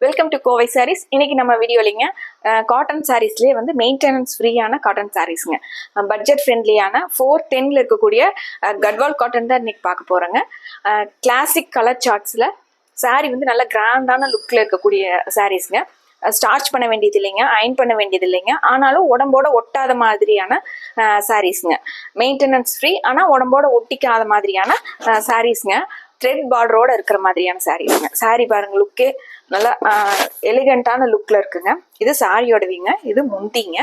Welcome to Kovai saris. இன்னைக்கு நம்ம வீடியோலிங்க cotton சாரீஸ்லேயே வந்து மெயின்டெனன்ஸ் ஃப்ரீயான காட்டன் சாரீஸுங்க, பட்ஜெட் ஃப்ரெண்ட்லியான 410 இருக்கக்கூடிய கட்வால் காட்டன் தான் இன்னைக்கு பார்க்க போகிறோங்க. கிளாசிக் கலர் சார்ட்ஸில் சாரீ வந்து நல்ல கிராண்டான லுக்கில் இருக்கக்கூடிய சாரீஸுங்க. ஸ்டார்ச் பண்ண வேண்டியது இல்லைங்க, அயன் பண்ண வேண்டியது இல்லைங்க. ஆனாலும் உடம்போட ஒட்டாத மாதிரியான சாரீஸுங்க. மெயின்டெனன்ஸ் ஃப்ரீ, ஆனால் உடம்போட ஒட்டிக்காத மாதிரியான சாரீஸுங்க. த்ரெட் பார்டரோட இருக்கிற மாதிரியான சாரீஸுங்க. சாரீ பாருங்க, லுக்கே நல்லா எலிகண்டான லுக்ல இருக்குங்க. இது சாரியோட விங்க, இது முந்திங்க.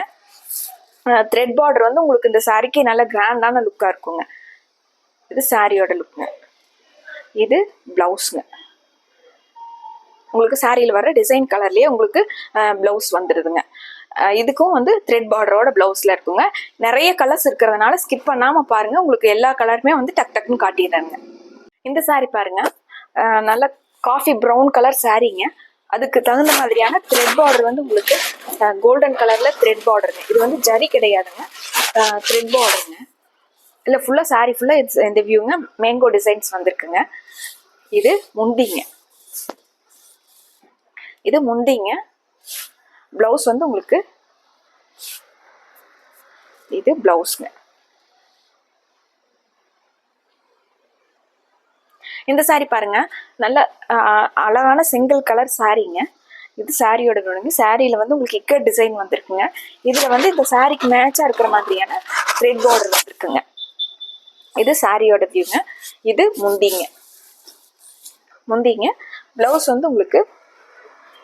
த்ரெட் பார்டர் வந்து உங்களுக்கு இந்த சாரிக்கு நல்ல கிராண்டான லுக்கா இருக்குங்க. இது சாரியோட லுக்குங்க. இது பிளவுஸ்ங்க. உங்களுக்கு சாரியில் வர டிசைன் கலர்லயே உங்களுக்கு பிளவுஸ் வந்துடுதுங்க. இதுக்கும் வந்து த்ரெட் பார்டரோட பிளவுஸ்ல இருக்குங்க. நிறைய கலர்ஸ் இருக்கிறதுனால ஸ்கிப் பண்ணாம பாருங்க, உங்களுக்கு எல்லா கலருமே வந்து டக் டக்குன்னு காட்டிடுறாங்க. இந்த சாரீ பாருங்க, நல்ல காஃபி ப்ரௌன் கலர் சாரீங்க. அதுக்கு தகுந்த மாதிரியான த்ரெட் பார்டர் வந்து உங்களுக்கு கோல்டன் கலர்ல த்ரெட் பார்டருங்க. இது வந்து ஜரி கிடையாதுங்க, த்ரெட் பார்டருங்க. இல்லை ஃபுல்லாக சாரீ ஃபுல்லாக இந்த வியூங்க மேங்கோ டிசைன்ஸ் வந்திருக்குங்க. இது முந்திங்க. இது முந்திங்க. பிளவுஸ் வந்து உங்களுக்கு இது பிளவுஸ்ங்க. இந்த சாரீ பாருங்க, நல்ல அழகான சிங்கிள் கலர் சாரீங்க. இது சாரியோட விடுங்க. சாரியில வந்து உங்களுக்கு இக்கட் டிசைன் வந்திருக்குங்க. இதுல வந்து இந்த சாரிக்கு மேட்சா இருக்கிற மாதிரியான த்ரெட் பார்டர் வந்திருக்குங்க. இது சாரியோட வியூங்க. இது முந்திங்க. முந்திங்க. பிளவுஸ் வந்து உங்களுக்கு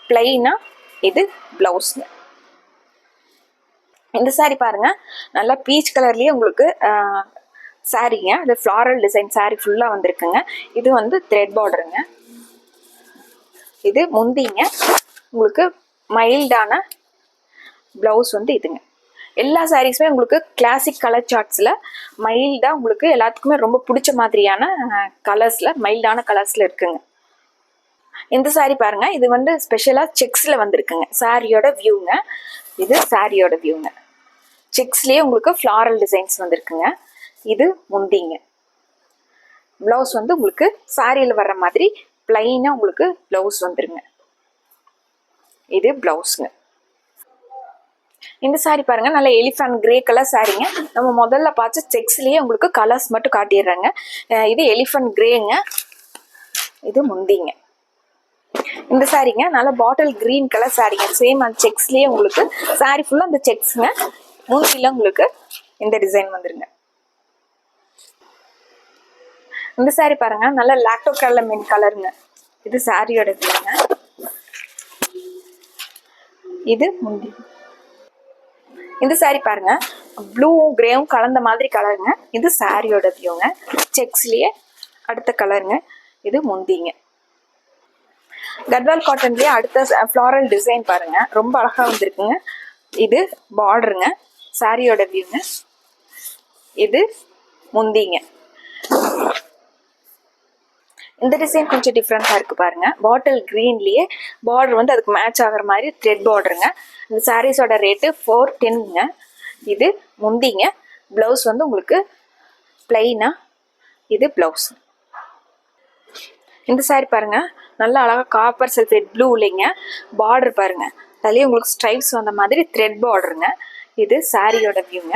பிளைனா இது பிளவுஸ்ங்க. இந்த சாரீ பாருங்க, நல்லா பீச் கலர்லயே உங்களுக்கு சாரீங்க. அது ஃப்ளாரல் டிசைன் சாரீ ஃபுல்லா வந்திருக்குங்க. இது வந்து த்ரெட் பார்டருங்க. இது முந்திங்க. உங்களுக்கு மைல்டான பிளவுஸ் வந்து இதுங்க. எல்லா சாரீஸுமே உங்களுக்கு கிளாசிக் கலர் சார்ட்ஸ்ல மைல்டா உங்களுக்கு எல்லாத்துக்குமே ரொம்ப பிடிச்ச மாதிரியான கலர்ஸ்ல மைல்டான கலர்ஸ்ல இருக்குங்க. இந்த சாரீ பாருங்க, இது வந்து ஸ்பெஷலா செக்ஸ்ல வந்திருக்குங்க. சாரியோட வியூங்க. இது சாரியோட வியூங்க. செக்ஸ்லயே உங்களுக்கு ஃப்ளாரல் டிசைன்ஸ் வந்திருக்குங்க. இது முந்திங்க. பிளவுஸ் வந்து உங்களுக்கு சாரியில் வர்ற மாதிரி பிளைனா உங்களுக்கு பிளவுஸ் வந்துருங்க. இது பிளவுஸ்ங்க. இந்த சாரீ பாருங்க, நல்ல எலிஃபண்ட் கிரே கலர் சாரீங்க. நம்ம முதல்ல பார்த்து செக்ஸ்லயே உங்களுக்கு கலர்ஸ் மட்டும் காட்டிடுறாங்க. இது எலிஃபண்ட் கிரேங்க. இது முந்திங்க. இந்த சாரீங்க நல்ல பாட்டில் கிரீன் கலர் சாரீங்க. சேம் அந்த செக்ஸ்லயே உங்களுக்கு சாரீ ஃபுல்லா அந்த செக்ஸ்ங்க. முந்தில உங்களுக்கு இந்த டிசைன் வந்துருங்க. இந்த சாரீ பாருங்க, நல்ல லாக்டோ கலர் கலருங்க. இது சாரியோட வியூங்க. இது முந்தி. இந்த சாரீ பாருங்க, ப்ளூவும் கிரேவும் கலந்த மாதிரி கலருங்க. இது சாரியோட வியூங்க. செக்ஸ்லயே அடுத்த கலருங்க. இது முந்திங்க. கட்வால் காட்டன்லயே அடுத்த ஃப்ளாரல் டிசைன் பாருங்க, ரொம்ப அழகா வந்திருக்குங்க. இது பார்டருங்க. சாரியோட வியூங்க. இது முந்திங்க. இந்த டிசைன் கொஞ்சம் டிஃப்ரெண்டா இருக்கு பாருங்க. பாட்டில் கிரீன்லயே பார்டர் வந்து அதுக்கு மேட்ச் ஆகிற மாதிரி த்ரெட் பார்டருங்க. இந்த சாரீஸோட ரேட்டு 410ங்க. இது முந்திங்க. பிளவுஸ் வந்து உங்களுக்கு பிளைனா இது பிளவுஸ். இந்த சாரீ பாருங்க, நல்லா அழகா காப்பர் சல்ஃபேட் ப்ளூ இல்லைங்க. பார்டர் பாருங்க, அதுலயே உங்களுக்கு ஸ்ட்ரைப்ஸ் வந்த மாதிரி த்ரெட் பார்டருங்க. இது சாரியோட வியூங்க.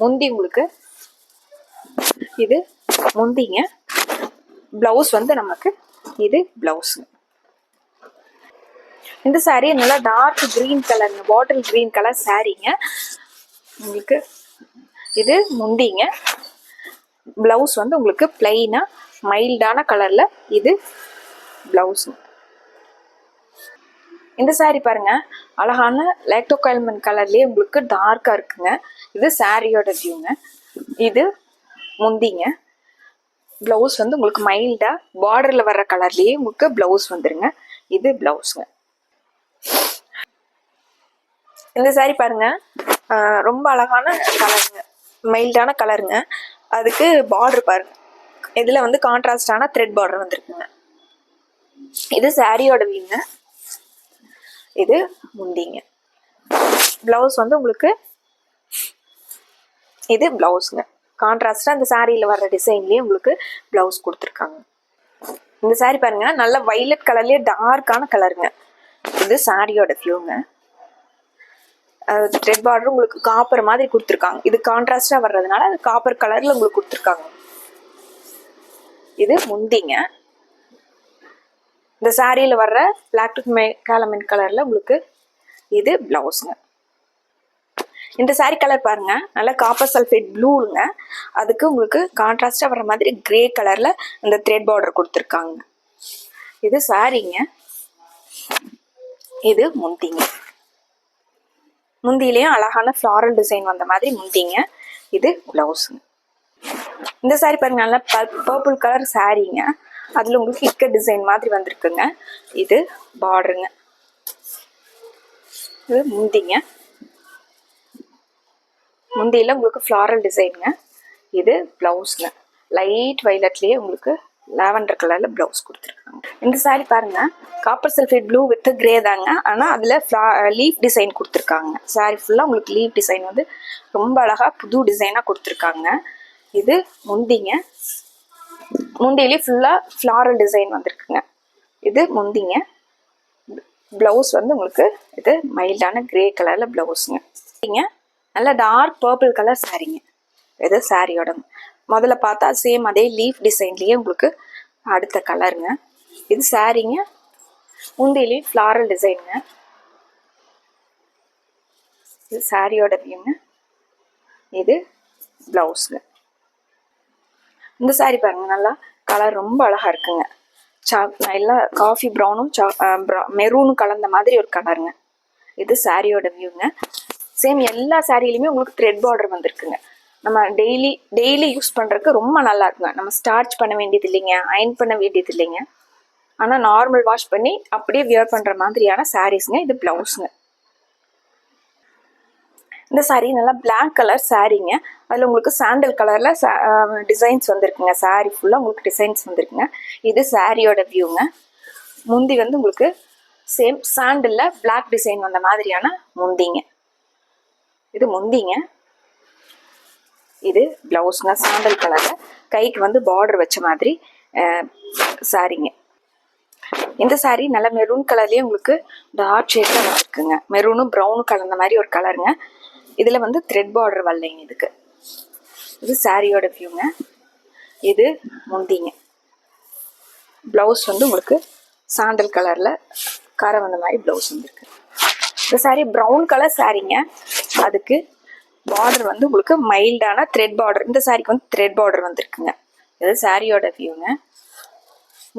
முந்தி உங்களுக்கு இது முந்திங்க. பிளவுஸ் வந்து நமக்கு இது பிளவுஸுங்க. இந்த சாரீ நல்லா டார்க் கிரீன் கலருங்க, பாட்டில் கிரீன் கலர் சாரீங்க. உங்களுக்கு இது முந்திங்க. பிளவுஸ் வந்து உங்களுக்கு பிளைனா மைல்டான கலர்ல இது பிளவுஸுங்க. இந்த சாரீ பாருங்க, அழகான லாக்டோ கலர்லயே உங்களுக்கு டார்க்கா இருக்குங்க. இது சாரியோட வியூங்க. இது முந்திங்க. பிளவுஸ் வந்து உங்களுக்கு மைல்டா பார்டர்ல வர்ற கலர்லயே உங்களுக்கு பிளவுஸ் வந்துருங்க. இது பிளவுஸ்ங்க. இந்த சாரீ பாருங்க, ரொம்ப அழகான கலருங்க, மைல்டான கலருங்க. அதுக்கு பார்டர் பாருங்க, இதுல வந்து கான்ட்ராஸ்டான த்ரெட் பார்டர் வந்திருக்குங்க. இது சாரியோட வியூங்க. இது முந்திங்க. பிளவுஸ் வந்து உங்களுக்கு இது பிளவுஸ்ங்க. கான்ட்ராஸ்டா அந்த சாரியில வர்ற டிசைன்லயே உங்களுக்கு பிளவுஸ் கொடுத்துருக்காங்க. இந்த சாரீ பாருங்க, நல்ல வைலட் கலர்லயே டார்க்கான கலருங்க. இது சாரியோட வியூங்க. த்ரெட் பார்டர் உங்களுக்கு காப்பர் மாதிரி கொடுத்துருக்காங்க. இது கான்ட்ராஸ்டா வர்றதுனால அது காப்பர் கலர்ல உங்களுக்கு கொடுத்துருக்காங்க. இது முந்திங்க. இந்த சாரியில வர்ற பிளாக் டு கேலமின் கலர்ல உங்களுக்கு இது பிளவுஸ்ங்க. இந்த சாரி கலர் பாருங்க, நல்லா காப்பர் சல்ஃபேட் ப்ளூங்க. அதுக்கு உங்களுக்கு கான்ட்ராஸ்டா வர்ற மாதிரி கிரே கலர்ல இந்த த்ரெட் பார்டர் கொடுத்துருக்காங்க. இது சாரிங்க. இது முந்திங்க. முந்திலையும் அழகான ஃப்ளாரல் டிசைன் வந்த மாதிரி முந்திங்க. இது பிளவுஸுங்க. இந்த சாரி பாருங்க, நல்லா பர்பிள் கலர் சாரிங்க. அதுல உங்களுக்கு இக்க டிசைன் மாதிரி வந்திருக்குங்க. இது பார்டருங்க. இது முந்திங்க. முந்தியில உங்களுக்கு ஃப்ளாரல் டிசைனுங்க. இது பிளவுஸ்ங்க. லைட் வைலட்லயே உங்களுக்கு லாவெண்டர் கலர்ல பிளவுஸ் கொடுத்துருக்காங்க. இந்த சாரி பாருங்க, copper sulphate blue with grey தாங்க. ஆனா அதுல லீஃப் டிசைன் கொடுத்துருக்காங்க. சாரி ஃபுல்லா உங்களுக்கு லீஃப் டிசைன் வந்து ரொம்ப அழகா புது டிசைனா கொடுத்துருக்காங்க. இது முந்திங்க. முந்தியிலே ஃபுல்லா ஃப்ளாரல் டிசைன் வந்திருக்குங்க. இது முந்திங்க. பிளவுஸ் வந்து உங்களுக்கு இது மைல்டான கிரே கலர்ல பிளவுஸுங்க. நல்ல டார்க் பர்பிள் கலர் சாரிங்க. இது சாரியோட முதல்ல பார்த்தா சேம் அதே லீஃப் டிசைன்லயே உங்களுக்கு அடுத்த கலருங்க. இது சாரிங்க. முந்தியிலே ஃப்ளாரல் டிசைனுங்க. இது சாரியோட வியூங்க. இது பிளவுஸ்ங்க. இந்த சாரி பாருங்க, நல்லா கலர் ரொம்ப அழகா இருக்குங்க. எல்லாம் காஃபி ப்ரௌனும் மெரூனும் கலந்த மாதிரி ஒரு கலருங்க. இது சாரியோட வியூங்க. சேம் எல்லா சாரியிலுமே உங்களுக்கு த்ரெட் பார்டர் வந்திருக்குங்க. நம்ம டெய்லி யூஸ் பண்றதுக்கு ரொம்ப நல்லா இருக்குங்க. நம்ம ஸ்டார்ச் பண்ண வேண்டியது இல்லைங்க, அயன் பண்ண வேண்டியது இல்லைங்க. ஆனா நார்மல் வாஷ் பண்ணி அப்படியே வியர் பண்ற மாதிரியான சாரீஸ்ங்க. இது பிளவுஸ்ங்க. இந்த சாரீ நல்லா பிளாக் கலர் சாரீங்க. அதுல உங்களுக்கு சாண்டல் கலர்ல டிசைன்ஸ் வந்திருக்குங்க. சாரீ ஃபுல்லா உங்களுக்கு டிசைன்ஸ் வந்திருக்குங்க. இது சாரியோட வியூங்க. முந்தி வந்து உங்களுக்கு சேம் சாண்டல்ல பிளாக் டிசைன் வந்த மாதிரியான முந்திங்க. இது முந்திங்க. இது பிளவுஸ்ங்க. சாண்டல் கலர்ல கைக்கு வந்து பார்டர் வச்ச மாதிரி சாரீங்க. இந்த சாரீ நல்ல மெரூன் கலர்லயே உங்களுக்கு டார்க் ஷேட்ல வந்திருக்குங்க. மெரூனும் ப்ரௌனும் கலந்த மாதிரி ஒரு கலருங்க. இதுல வந்து த்ரெட் பார்டர் வரலைங்க இதுக்கு. இது சாரியோட வியூங்க. இது முந்திங்க. பிளவுஸ் வந்து உங்களுக்கு சாண்டல் கலர்ல கரை வந்த மாதிரி பிளவுஸ் வந்துருக்கு. இந்த சாரி ப்ரௌன் கலர் சாரீங்க. அதுக்கு பார்டர் வந்து உங்களுக்கு மைல்டான த்ரெட் பார்டர். இந்த சாரிக்கு வந்து த்ரெட் பார்டர் வந்திருக்குங்க. இது சாரியோட வியூங்க.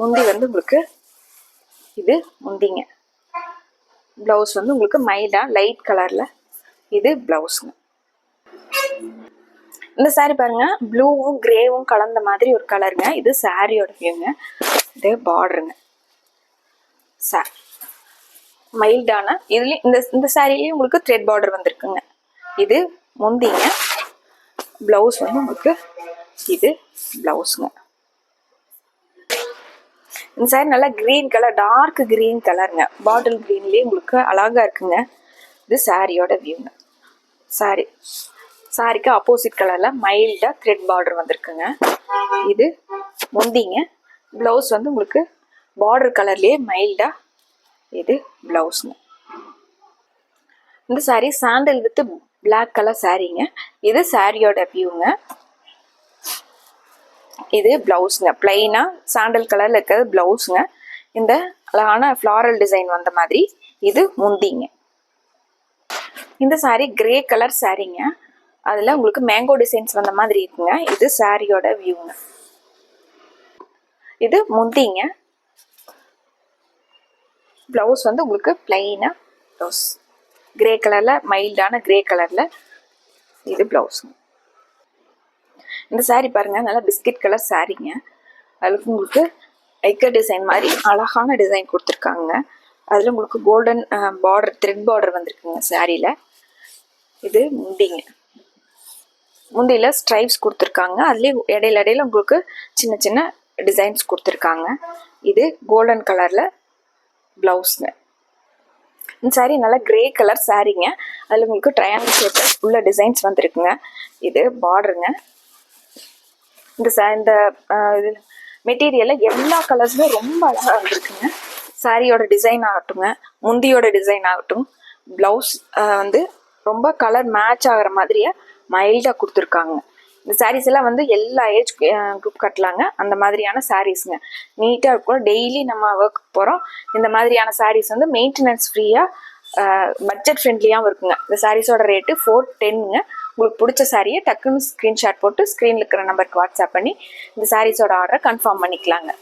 முந்தி வந்து உங்களுக்கு இது முந்திங்க. பிளவுஸ் வந்து உங்களுக்கு மைல்டா லைட் கலர்ல இது பிளவுஸ்ங்க. இந்த சாரி பாருங்க, ப்ளூவும் கிரேவும் கலந்த மாதிரி ஒரு கலருங்க. இது சாரியோட வியூங்க. இது பார்டருங்க. மைல்டான இதுலயும் இந்த சாரிலயும் உங்களுக்கு த்ரெட் பார்டர் வந்திருக்குங்க. இது முந்திங்க. பிளவுஸ் வந்து உங்களுக்கு இது பிளவுஸ்ங்க. இந்த சாரி நல்லா கிரீன் கலர், டார்க் கிரீன் கலருங்க. பாட்டில் கிரீன்லயே உங்களுக்கு அழகா இருக்குங்க. இது சாரியோட வியூங்க. சாரிக்கு ஆப்போசிட் கலர்ல மைல்டா த்ரெட் பார்டர் வந்திருக்குங்க. இது முந்திங்க. பிளவுஸ் வந்து உங்களுக்கு பார்டர் கலர்லயே மைல்டா இது பிளவுஸ்ங்க. இந்த sari sandal with black colour சாரீங்க. இது சாரியோட வியூங்க. இது பிளவுஸ்ங்க. பிளைனா சாண்டல் கலர்ல இருக்கிறது பிளவுஸ்ங்க. இந்த அழகான ஃப்ளாரல் டிசைன் வந்த மாதிரி இது முந்திங்க. இந்த சாரி கிரே கலர் சாரீங்க. அதுல உங்களுக்கு மேங்கோ டிசைன்ஸ் வந்த மாதிரி இருக்குங்க. இது சாரியோட வியூங்க. இது முந்திங்க. பிளவுஸ் வந்து உங்களுக்கு பிளைனா பிளவுஸ் கிரே கலர்ல மைல்டான கிரே கலர்ல இது பிளவுஸ். இந்த சாரி பாருங்க, நல்லா பிஸ்கட் கலர் சாரீங்க. அதுக்கு உங்களுக்கு ஐக்கர் டிசைன் மாதிரி அழகான டிசைன் கொடுத்துருக்காங்க. அதுல உங்களுக்கு கோல்டன் பார்டர் த்ரெட் பார்டர் வந்திருக்குங்க சாரியில. இது முந்திங்க. முந்தியில ஸ்ட்ரைப்ஸ் கொடுத்துருக்காங்க. அதுலயே இடையில உங்களுக்கு சின்ன சின்ன டிசைன்ஸ் கொடுத்துருக்காங்க. இது கோல்டன் கலர்ல பிளவுஸ்ங்க. இந்த சாரி நல்லா கிரே கலர் சாரீங்க. அதுல உங்களுக்கு ட்ரையாங்கிள் ஷேப்ல உள்ள டிசைன்ஸ் வந்திருக்குங்க. இது பார்டருங்க. இந்த மெட்டீரியல்ல எல்லா கலர்ஸுமே ரொம்ப அழகா வந்திருக்குங்க. சாரியோட டிசைன் ஆகட்டுங்க, முந்தியோட டிசைன் ஆகட்டும், ப்ளவுஸ் வந்து ரொம்ப கலர் மேட்ச் ஆகிற மாதிரியே மைல்டாக கொடுத்துருக்காங்க. இந்த சாரீஸ் எல்லாம் வந்து எல்லா ஏஜ் குரூப் கட்டலாங்க. அந்த மாதிரியான சாரீஸுங்க, நீட்டாக இருக்கும். டெய்லி நம்ம ஒர்க் போகிறோம். இந்த மாதிரியான சாரீஸ் வந்து மெயின்டெனன்ஸ் ஃப்ரீயாக பட்ஜெட் ஃப்ரெண்ட்லியாகவும் இருக்குங்க. இந்த சாரீஸோட ரேட்டு 410ங்க. உங்களுக்கு பிடிச்ச சாரியை டக்குன்னு ஸ்க்ரீன்ஷாட் போட்டு ஸ்க்ரீனில் இருக்கிற நம்பருக்கு வாட்ஸ்அப் பண்ணி இந்த சாரீஸோட ஆர்டரை கன்ஃபார்ம் பண்ணிக்கலாங்க.